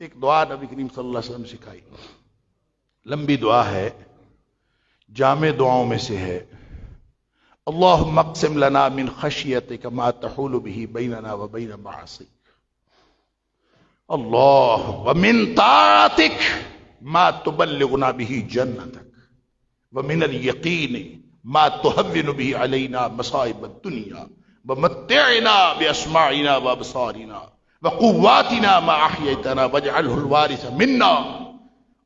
ایک دعا نبی کریم صلی اللہ علیہ وسلم نے سکھائی، لمبی دعا ہے، جامع دعاؤں میں سے ہے، اللہم اقسم لنا من خشیتک ما تحول به بیننا وبین معاصیک، اللہ ومن طاعتک ما تبلغنا به جنتک، ومن الیقین ما تهون به علینا مصائب الدنیا ومتعنا باسماعنا وابصارنا وقواتنا ما احییتنا واجعله الوارث منا،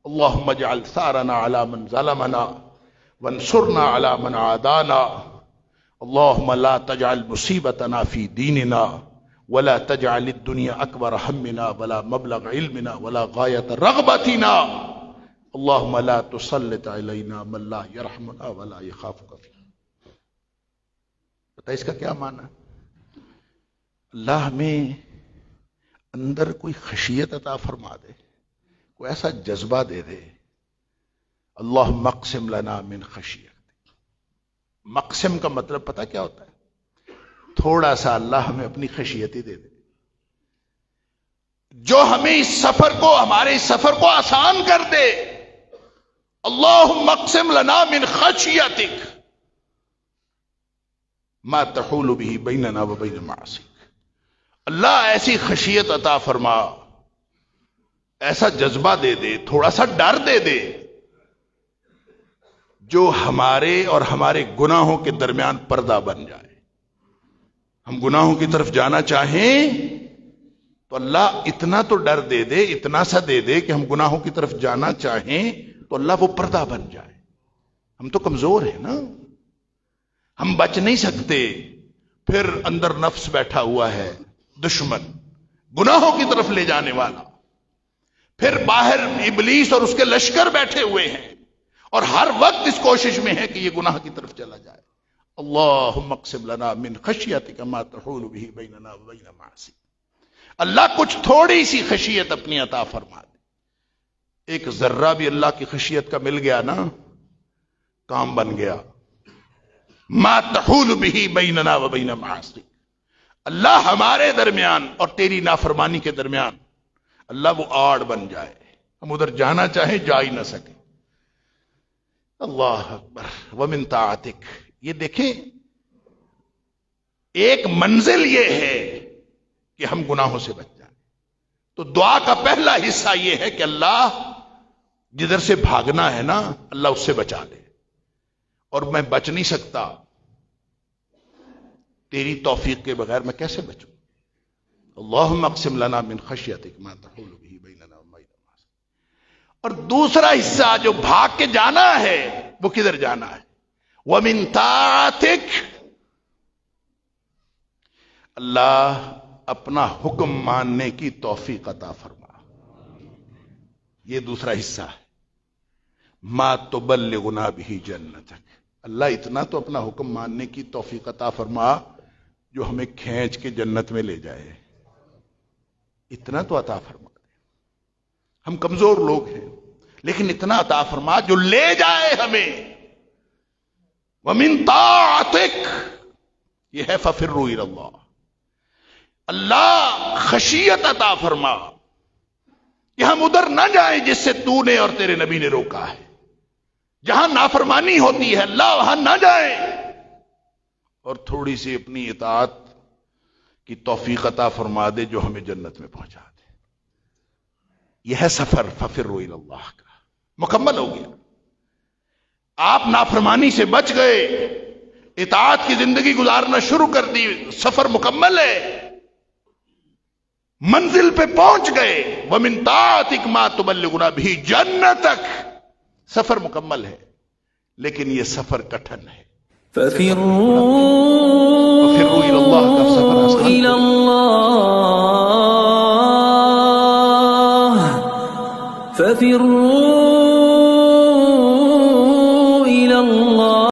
اللهم اجعل ثارنا على من ظلمنا وانصرنا على من عادانا، اللهم لا تجعل مصیبتنا في دیننا ولا تجعل الدنيا اکبر همنا ولا مبلغ علمنا ولا غایت رغبتنا، اللهم لا تسلط علینا من لا يرحمنا ولا يخافك فينا۔ پتہ اس کا کیا معنی ہے؟ اللہ ہمیں اندر کوئی خشیت عطا فرما دے، کوئی ایسا جذبہ دے دے، اللہم اقسم لنا من خشیت۔ مقسم کا مطلب پتہ کیا ہوتا ہے؟ تھوڑا سا اللہ ہمیں اپنی خشیتی دے دے، جو ہمیں اس سفر کو، ہمارے اس سفر کو آسان کر دے۔ اللہم اقسم لنا من خشیتک ما تحول به بیننا وبین معاصیک، اللہ ایسی خشیت عطا فرما، ایسا جذبہ دے دے، تھوڑا سا ڈر دے دے، جو ہمارے اور ہمارے گناہوں کے درمیان پردہ بن جائے۔ ہم گناہوں کی طرف جانا چاہیں تو اللہ اتنا تو ڈر دے دے، اتنا سا دے دے کہ ہم گناہوں کی طرف جانا چاہیں تو اللہ وہ پردہ بن جائے۔ ہم تو کمزور ہیں نا، ہم بچ نہیں سکتے، پھر اندر نفس بیٹھا ہوا ہے، دشمن گناہوں کی طرف لے جانے والا، پھر باہر ابلیس اور اس کے لشکر بیٹھے ہوئے ہیں اور ہر وقت اس کوشش میں ہے کہ یہ گناہ کی طرف چلا جائے۔ اللہم اقسم لنا من خشیتک ما تحول به بیننا وبین معاصیک، اللہ کچھ تھوڑی سی خشیت اپنی عطا فرما دے، ایک ذرہ بھی اللہ کی خشیت کا مل گیا نا، کام بن گیا۔ ما تحول به بیننا وبین معاصیک، اللہ ہمارے درمیان اور تیری نافرمانی کے درمیان اللہ وہ آڑ بن جائے، ہم ادھر جانا چاہیں جا ہی نہ سکیں۔ اللہ اکبر۔ ومن طاعتک، یہ دیکھیں ایک منزل یہ ہے کہ ہم گناہوں سے بچ جائیں، تو دعا کا پہلا حصہ یہ ہے کہ اللہ جدھر سے بھاگنا ہے نا اللہ اس سے بچا لے، اور میں بچ نہیں سکتا، تیری توفیق کے بغیر میں کیسے بچوں؟ اللہم اقسم لنا من خشیتک ما تحول به بیننا وبین معاصیک۔ اور دوسرا حصہ جو بھاگ کے جانا ہے وہ کدھر جانا ہے؟ ومن طاعتک، اللہ اپنا حکم ماننے کی توفیق عطا فرما، یہ دوسرا حصہ ہے۔ ما تبلغنا به جنتک، اللہ اتنا تو اپنا حکم ماننے کی توفیق عطا فرما جو ہمیں کھینچ کے جنت میں لے جائے، اتنا تو عطا فرما دے۔ ہم کمزور لوگ ہیں لیکن اتنا عطا فرما جو لے جائے ہمیں۔ ومن طاعتک، یہ ہے ففروا الی اللہ، اللہ خشیت عطا فرما کہ ہم ادھر نہ جائیں جس سے تو نے اور تیرے نبی نے روکا ہے، جہاں نافرمانی ہوتی ہے اللہ وہاں نہ جائیں، اور تھوڑی سی اپنی اطاعت کی توفیق عطا فرما دے جو ہمیں جنت میں پہنچا دے۔ یہ ہے سفر ففروا الی اللہ کا، مکمل ہو گیا۔ آپ نافرمانی سے بچ گئے، اطاعت کی زندگی گزارنا شروع کر دی، سفر مکمل ہے، منزل پہ پہنچ گئے۔ ومن طاعتک ما تبلغنا به جنتک، سفر مکمل ہے، لیکن یہ سفر کٹھن ہے۔ ففروا الى اللہ کا سفر آسان إلى الله، ففروا